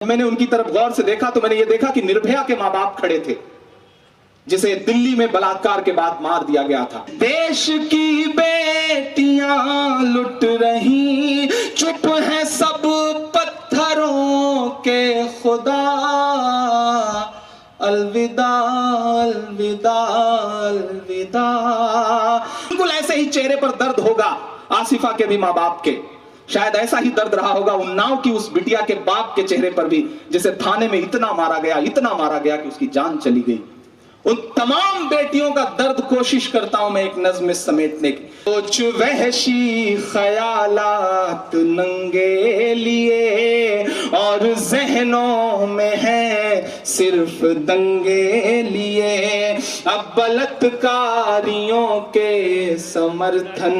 मैंने उनकी तरफ गौर से देखा तो मैंने ये देखा कि निर्भया के मां बाप खड़े थे, जिसे दिल्ली में बलात्कार के बाद मार दिया गया था। देश की बेटियां लुट रही, चुप है सब पत्थरों के खुदा, अलविदा अलविदा अलविदा। बिल्कुल ऐसे ही चेहरे पर दर्द होगा आसिफा के भी मां बाप के। शायद ऐसा ही दर्द रहा होगा उन्नाव की उस बिटिया के बाप के चेहरे पर भी, जिसे थाने में इतना मारा गया कि उसकी जान चली गई। उन तमाम बेटियों का दर्द कोशिश करता हूं मैं एक नज्म में समेटने की। कुछ वहशी ख्यालात नंगे लिए और जहनों में है सिर्फ दंगे लिए, अब बलात्कारियों के समर्थन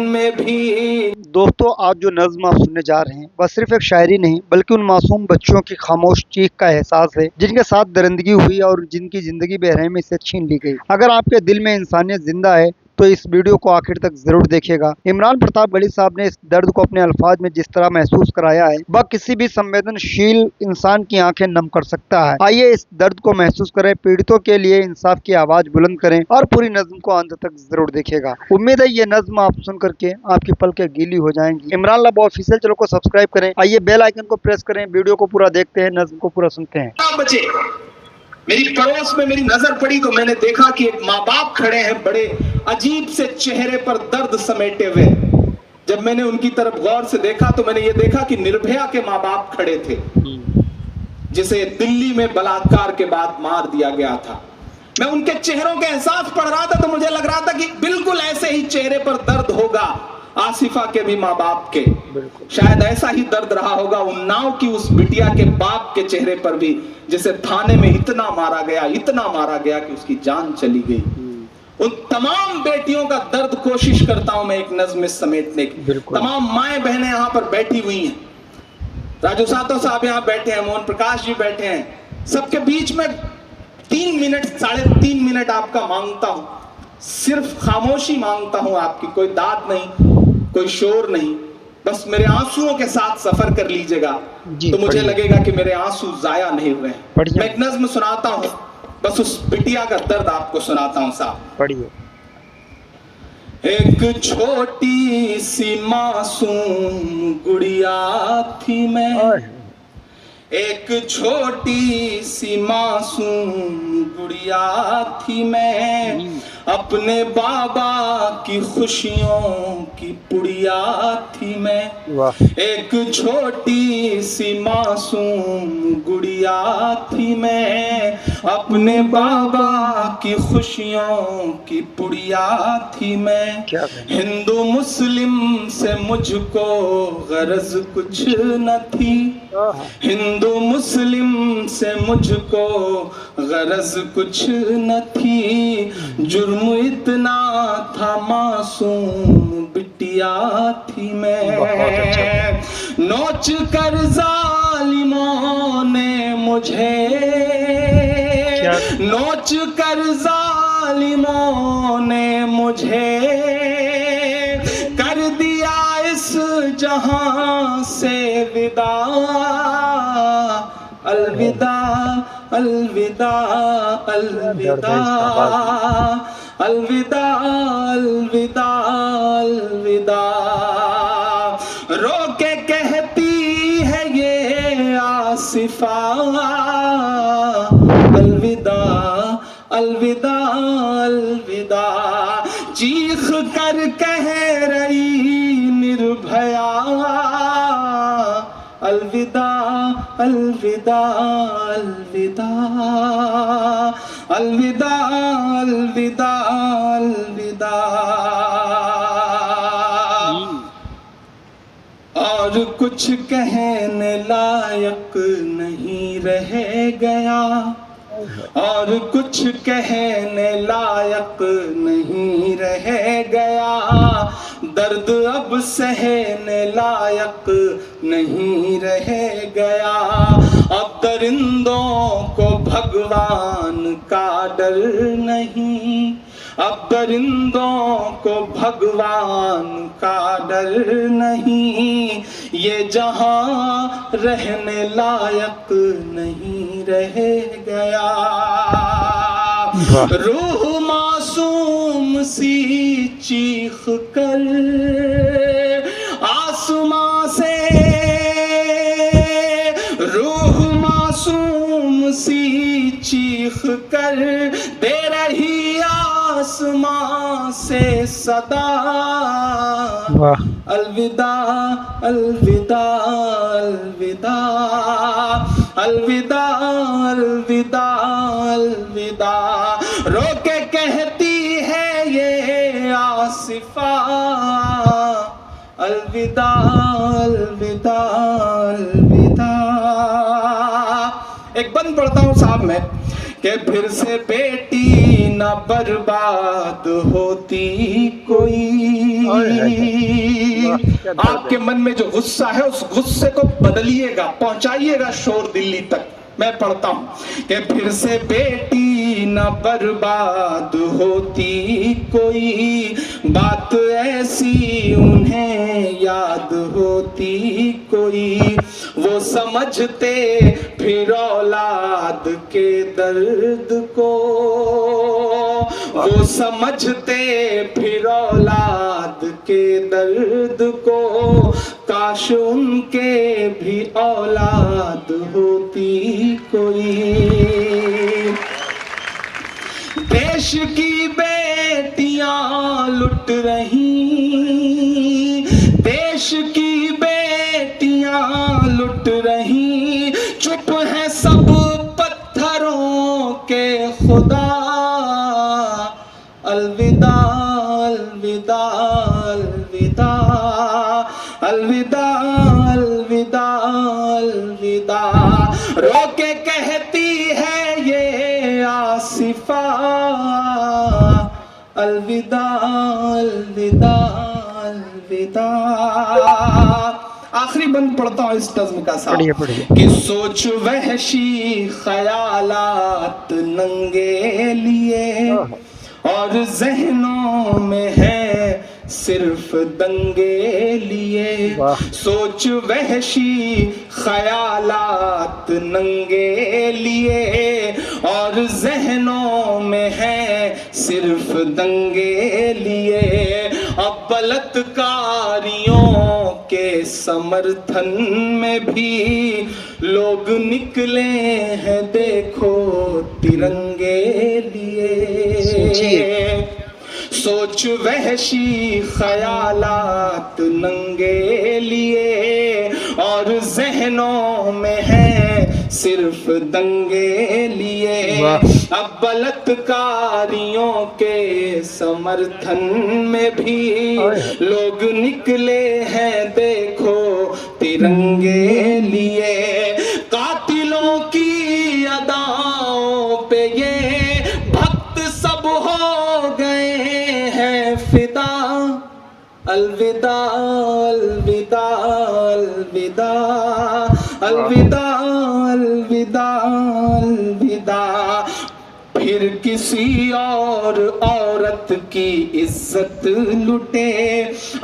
में भी। दोस्तों, आज जो नज़्म आप सुनने जा रहे हैं वह सिर्फ एक शायरी नहीं बल्कि उन मासूम बच्चों की खामोश चीख का एहसास है जिनके साथ दरिंदगी हुई और जिनकी जिंदगी बेरहमी से छीन ली गई। अगर आपके दिल में इंसानियत जिंदा है तो इस वीडियो को आखिर तक जरूर देखिएगा। इमरान प्रतापगढ़ी साहब ने इस दर्द को अपने अल्फाज में जिस तरह महसूस कराया है वह किसी भी संवेदनशील इंसान की आंखें नम कर सकता है। आइए इस दर्द को महसूस करें, पीड़ितों के लिए इंसाफ की आवाज बुलंद करें और पूरी नज्म को अंत तक जरूर देखिएगा। उम्मीद है ये नज्म आप सुन करके आपकी पलकें गीली हो जाएंगी। इमरान लव ऑफिशियल चैनल को सब्सक्राइब करें। आइए बेल आइकन को प्रेस करें, वीडियो को पूरा देखते हैं, नज्म को पूरा सुनते हैं। मेरी पड़ोस में मेरी नजर पड़ी तो मैंने देखा कि एक माँ बाप खड़े हैं बड़े अजीब से चेहरे पर दर्द समेटे हुए। जब मैंने उनकी तरफ गौर से देखा तो मैंने ये देखा कि निर्भया के माँ बाप खड़े थे, जिसे दिल्ली में बलात्कार के बाद मार दिया गया था। मैं उनके चेहरों के एहसास पढ़ रहा था तो मुझे लग रहा था कि बिल्कुल ऐसे ही चेहरे पर दर्द होगा आसिफा के भी मां बाप के। शायद ऐसा ही दर्द रहा होगा उन्नाव की उस बिटिया के बाप के चेहरे पर भी, जिसे थाने में इतना मारा गया कि उसकी जान चली गई। उन तमाम बेटियों का दर्द कोशिश करता हूं मैं एक नज्म में समेटने की। तमाम माएं बहनें यहां पर बैठी हुई हैं, राजू सातो साहब यहां बैठे हैं, मोहन प्रकाश जी बैठे हैं। सबके बीच में 3 मिनट 3.5 मिनट आपका मांगता हूं, सिर्फ खामोशी मांगता हूं आपकी। कोई दाद नहीं, कोई शोर नहीं, बस मेरे आंसुओं के साथ सफर कर लीजिएगा तो मुझे लगेगा कि मेरे आंसू जाया नहीं हुए हैं। मैं एक नज्म सुनाता हूं, बस उस बिटिया का दर्द आपको सुनाता हूं साहब। पढ़िए। एक छोटी सी मासूम गुड़िया थी मैं, एक छोटी सी मासूम गुड़िया थी मैं, अपने बाबा की खुशियों की पुड़िया थी मैं। एक छोटी सी मासूम गुड़िया थी मैं, अपने बाबा की खुशियों की पुड़िया थी मैं। हिंदू मुस्लिम से मुझको गरज कुछ न थी, हिंदू मुस्लिम से मुझको गरज कुछ न थी, जुर्म इतना था मासूम बिटिया थी मैं। नोच कर जालिमों ने मुझे, नोच कर जालिमों ने मुझे कर दिया इस जहां से विदा, अलविदा अलविदा अलविदा अलविदा अलविदा अलविदा। रो के कहती है ये आसिफा, अलविदा अलविदा अलविदा। चीख कर कह रही निर्भया, अलविदा अलविदा अलविदा अलविदा अलविदा अलविदा। और कुछ कहने लायक नहीं रह गया, और कुछ कहने लायक नहीं रह गया, दर्द अब सहने लायक नहीं रह गया। अब दरिंदों को भगवान का डर नहीं, अब दरिंदों को भगवान का डर नहीं, ये जहां रहने लायक नहीं रह गया। वाह। रूह मासूम सी चीख कर आसमां से, रूह मासूम सी चीख कर दे रही आसमां से सदा। वाह। अलविदा अलविदा अलविदा अलविदा अलविदा अलविदा, रो के कहती है ये आसिफा। अलविदा अलविदा अलविदा। एक बंद पढ़ता हूं साहब मैं कि फिर से बेटी ना बर्बाद होती कोई। आपके मन में जो गुस्सा है उस गुस्से को बदलिएगा, पहुंचाइएगा शोर दिल्ली तक। मैं पढ़ता हूं कि फिर से बेटी न बर्बाद होती कोई, बात ऐसी उन्हें याद होती कोई। वो समझते फिर औलाद के दर्द को, वो समझते फिर औलाद के दर्द को। काश उनके भी औलाद होती कोई। देश की बेटियां लुट रही, देश की बेटियां लुट रही। चुप है सब पत्थरों के खुदा। अलविदा अलविदा अलविदा अलविदा अलविदा अलविदा, रो के कहती है ये आसिफा। अलविदा अलविदा अलविदा। आखिरी बंद पढ़ता हूं इस नज़्म का साथ कि सोच वहशी ख्यालात नंगे लिए, और जहनों में है सिर्फ दंगे लिए। सोच वहशी ख्यालात नंगे लिए, और जहनों में है सिर्फ दंगे लिए। अब बलात्कारियों के समर्थन में भी लोग निकले हैं देखो तिरंगे लिए। सोच वहशी ख्यालात नंगे लिए, और जहनों में है सिर्फ दंगे लिए। अब बलात्कारियों के समर्थन में भी लोग निकले हैं देखो तिरंगे लिए। कातिलों की अदाओं पे ये भक्त सब हो गए हैं फिदा। अलविदा अलविदा अलविदा अलविदा अलविदा अलविदा। फिर किसी और औरत की इज्जत लुटे,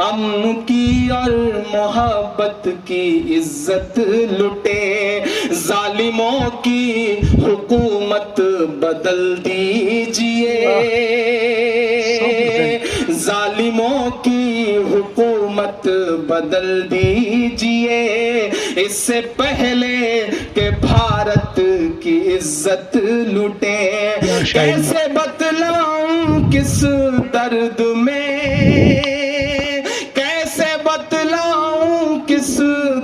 अमन की और मोहब्बत की इज्जत लुटे। जालिमों की हुकूमत बदल दीजिए, जालिमों की हुकूमत बदल दीजिए। इससे पहले के भारत की इज्जत लुटे। कैसे बतलाऊं किस दर्द में, कैसे बतलाऊं किस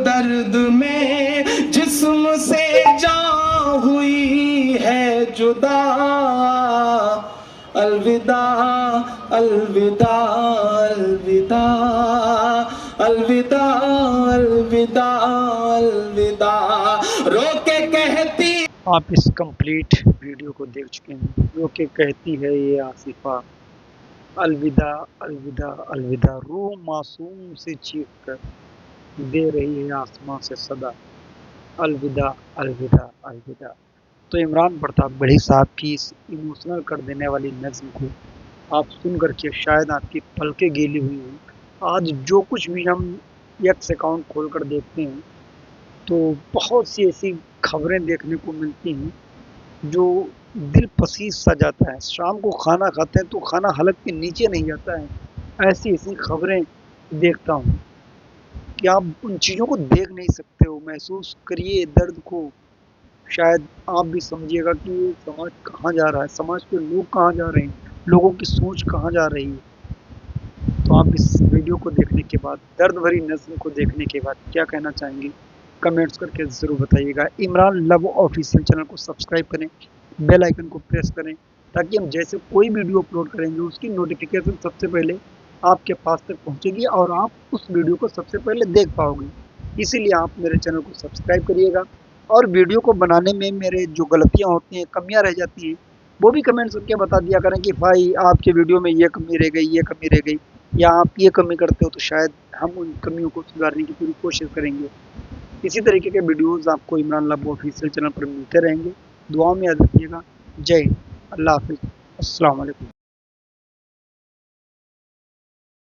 दर्द में, जिस्म से जान हुई है जुदा। अलविदा अलविदा अलविदा अलविदा अलविदा अलविदा, रो के कहती। आप इस कंप्लीट वीडियो को देख चुके हैं। रो के कहती है ये आसिफा। अलविदा अलविदा अलविदा, रूह मासूम से चीख कर दे रही है आसमां से सदा। अलविदा अलविदा अलविदा। तो इमरान प्रताप गढ़ी साहब की इस इमोशनल कर देने वाली नज़्म को आप सुन करके शायद आपकी पलकें गीली हुई हों। आज जो कुछ भी हम एक्स अकाउंट खोलकर देखते हैं तो बहुत सी ऐसी खबरें देखने को मिलती हैं जो दिल पसीज सा जाता है। शाम को खाना खाते हैं तो खाना हलक के नीचे नहीं जाता है। ऐसी ऐसी खबरें देखता हूँ कि आप उन चीज़ों को देख नहीं सकते हो। महसूस करिए दर्द को। शायद आप भी समझिएगा कि ये समाज कहाँ जा रहा है, समाज के लोग कहाँ जा रहे हैं, लोगों की सोच कहाँ जा रही है। तो आप इस वीडियो को देखने के बाद, दर्द भरी नज़्म को देखने के बाद क्या कहना चाहेंगे, कमेंट्स करके ज़रूर बताइएगा। इमरान लव ऑफिशियल चैनल को सब्सक्राइब करें, बेल आइकन को प्रेस करें, ताकि हम जैसे कोई वीडियो अपलोड करेंगे उसकी नोटिफिकेशन सबसे पहले आपके पास तक पहुंचेगी और आप उस वीडियो को सबसे पहले देख पाओगे। इसीलिए आप मेरे चैनल को सब्सक्राइब करिएगा और वीडियो को बनाने में मेरे जो गलतियाँ होती हैं, कमियाँ रह जाती हैं, वो भी कमेंट्स करके बता दिया करें कि भाई आपके वीडियो में ये कमी रह गई, ये कमी रह गई, या आप ये कमी करते हो, तो शायद हम उन कमियों को सुधारने की पूरी कोशिश करेंगे। इसी तरीके के वीडियोज़ आपको इमरान लव ऑफिशियल चैनल पर मिलते रहेंगे। दुआ में याद रखिएगा। जय हिंद, अल्लाह हाफिज़, अस्सलाम वालेकुम।